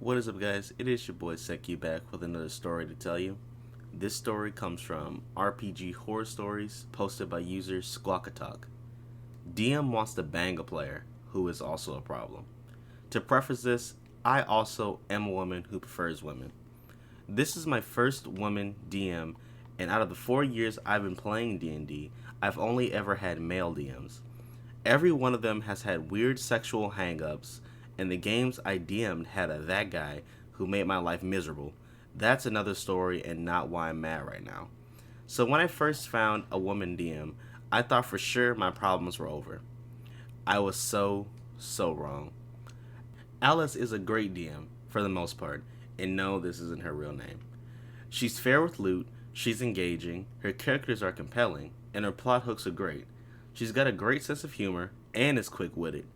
What is up, guys? It is your boy Seki back with another story to tell you. This story comes from RPG Horror Stories, posted by user Squawkatalk. DM wants to bang a player, who is also a problem. To preface this, I also am a woman who prefers women. This is my first woman DM, and out of the 4 years I've been playing D&D, I've only ever had male DMs. Every one of them has had weird sexual hangups, and the games I DM'd had a that guy who made my life miserable. That's another story and not why I'm mad right now. So when I first found a woman DM, I thought for sure my problems were over. I was so wrong. Alice is a great DM, for the most part, and no, this isn't her real name. She's fair with loot, she's engaging, her characters are compelling, and her plot hooks are great. She's got a great sense of humor and is quick witted.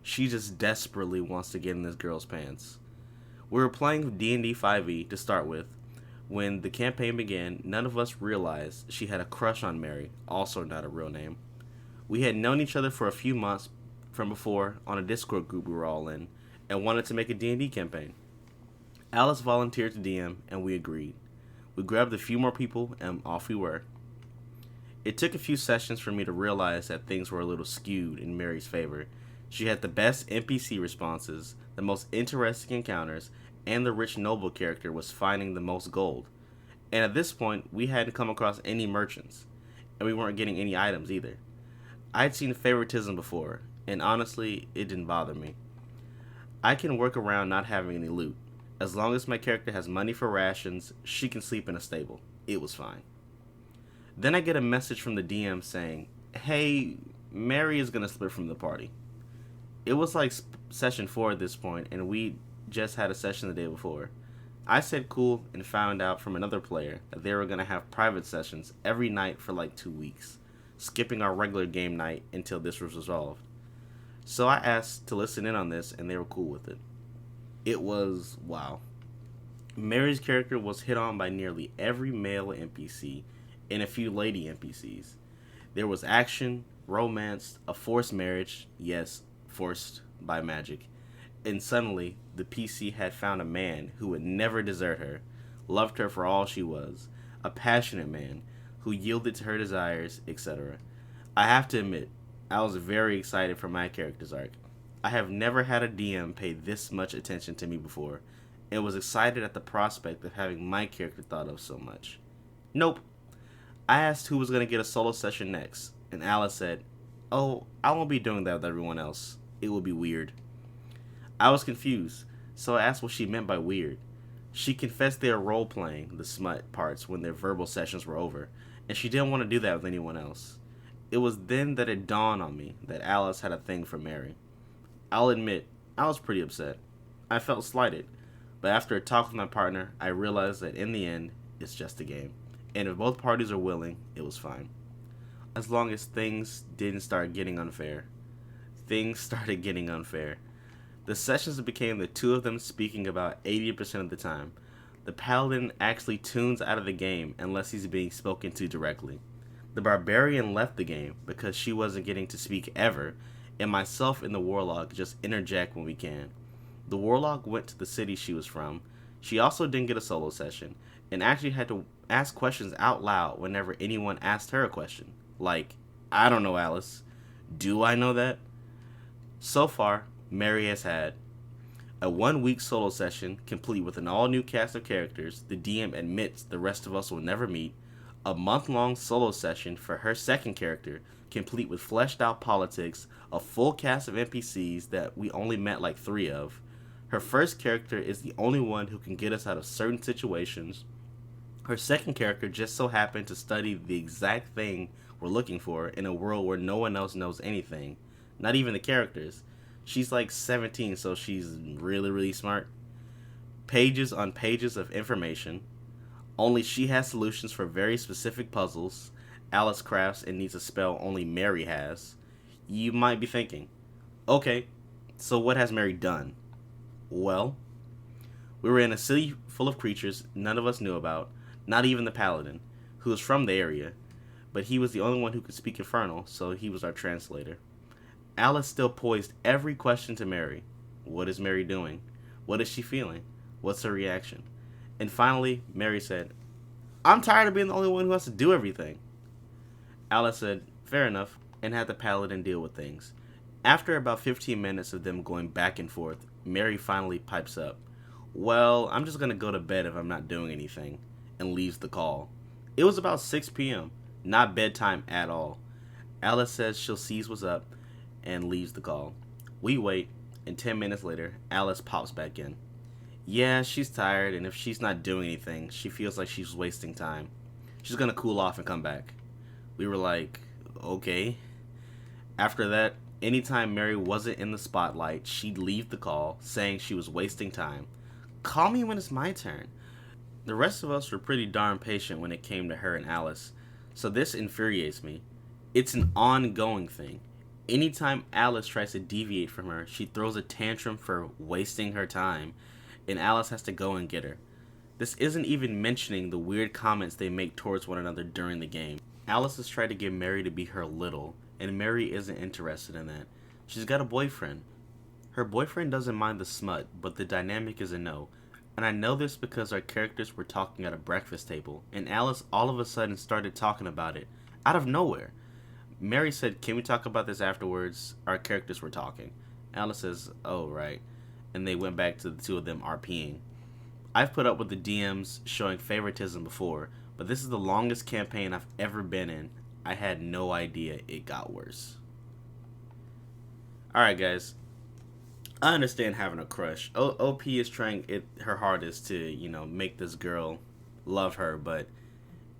She just desperately wants to get in this girl's pants. We were playing D&D 5e to start with. When the campaign began, none of us realized she had a crush on Mary, also not a real name. We had known each other for a few months from before on a Discord group we were all in, and wanted to make a D&D campaign. Alice volunteered to DM, and we agreed. We grabbed a few more people, and off we were. It took a few sessions for me to realize that things were a little skewed in Mary's favor. She had the best NPC responses, the most interesting encounters, and the rich noble character was finding the most gold. And at this point, we hadn't come across any merchants, and we weren't getting any items either. I'd seen favoritism before, and honestly, it didn't bother me. I can work around not having any loot. As long as my character has money for rations, she can sleep in a stable. It was fine. Then I get a message from the DM saying, "Hey, Mary is gonna split from the party." It was like session 4 at this point, and we just had a session the day before. I said cool and found out from another player that they were gonna have private sessions every night for like 2 weeks, skipping our regular game night until this was resolved. So I asked to listen in on this, and they were cool with it. It was wow. Mary's character was hit on by nearly every male NPC and a few lady NPCs. There was action, romance, a forced marriage, yes, forced by magic, and suddenly the PC had found a man who would never desert her, loved her for all she was, a passionate man who yielded to her desires, etc. I have to admit, I was very excited for my character's arc. I have never had a DM pay this much attention to me before, and was excited at the prospect of having my character thought of so much. Nope. I asked who was going to get a solo session next, and Alice said, "Oh, I won't be doing that with everyone else. It would be weird." I was confused, so I asked what she meant by weird. She confessed they were role playing the smut parts when their verbal sessions were over, and she didn't want to do that with anyone else. It was then that it dawned on me that Alice had a thing for Mary. I'll admit, I was pretty upset. I felt slighted, but after a talk with my partner, I realized that in the end, it's just a game. And if both parties are willing, it was fine. As long as things didn't start getting unfair. Things started getting unfair. The sessions became the two of them speaking about 80% of the time. The paladin actually tunes out of the game unless he's being spoken to directly. The barbarian left the game because she wasn't getting to speak ever, and myself and the warlock just interject when we can. The warlock went to the city she was from. She also didn't get a solo session, and actually had to ask questions out loud whenever anyone asked her a question. Like, "I don't know, Alice. Do I know that?" So far, Mary has had a 1 week solo session complete with an all new cast of characters the DM admits the rest of us will never meet, a month-long solo session for her second character complete with fleshed out politics, a full cast of NPCs that we only met like 3 of. Her first character is the only one who can get us out of certain situations. Her second character just so happened to study the exact thing we're looking for in a world where no one else knows anything, not even the characters. She's like 17, so she's really smart. Pages on pages of information. Only she has solutions for very specific puzzles. Alice crafts and needs a spell only Mary has. You might be thinking, okay, so what has Mary done? Well, we were in a city full of creatures none of us knew about, not even the paladin, who was from the area, but he was the only one who could speak Infernal, so he was our translator. Alice still poised every question to Mary. What is Mary doing? What is she feeling? What's her reaction? And finally, Mary said, I'm tired of being the only one who has to do everything. Alice said, fair enough, and had the paladin deal with things. After about 15 minutes of them going back and forth, Mary finally pipes up, well, I'm just going to go to bed if I'm not doing anything, and leaves the call. It was about 6 p.m., not bedtime at all. Alice says she'll seize what's up, and leaves the call. We wait, and 10 minutes later, Alice pops back in. Yeah, she's tired, and if she's not doing anything, she feels like she's wasting time. She's going to cool off and come back. We were like, okay. After that, anytime Mary wasn't in the spotlight, she'd leave the call, saying she was wasting time. Call me when it's my turn. The rest of us were pretty darn patient when it came to her and Alice, so this infuriates me. It's an ongoing thing. Anytime Alice tries to deviate from her, she throws a tantrum for wasting her time, and Alice has to go and get her. This isn't even mentioning the weird comments they make towards one another during the game. Alice has tried to get Mary to be her little, and Mary isn't interested in that. She's got a boyfriend. Her boyfriend doesn't mind the smut, but the dynamic is a no. And I know this because our characters were talking at a breakfast table, and Alice all of a sudden started talking about it, out of nowhere. Mary said, can we talk about this afterwards? Our characters were talking. Alice says, oh, right. And they went back to the two of them RPing. I've put up with the DMs showing favoritism before, but this is the longest campaign I've ever been in. I had no idea it got worse. Alright, guys. I understand having a crush. OP is trying her hardest to, make this girl love her, but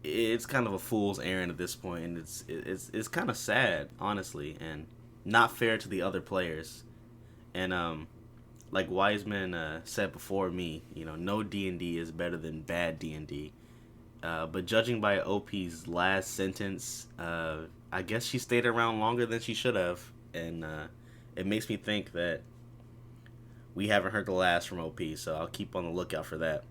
it's kind of a fool's errand at this point, and it's kind of sad, honestly, and not fair to the other players. And like Wiseman said before me, no D&D is better than bad D&D. But judging by OP's last sentence, I guess she stayed around longer than she should have, and it makes me think that we haven't heard the last from OP, so I'll keep on the lookout for that.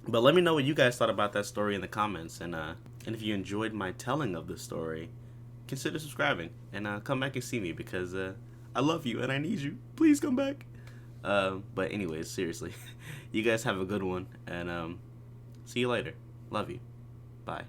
But let me know what you guys thought about that story in the comments, and if you enjoyed my telling of the story, consider subscribing, and come back and see me, because I love you, and I need you. Please come back. But anyways, seriously, you guys have a good one, and see you later. Love you. Bye.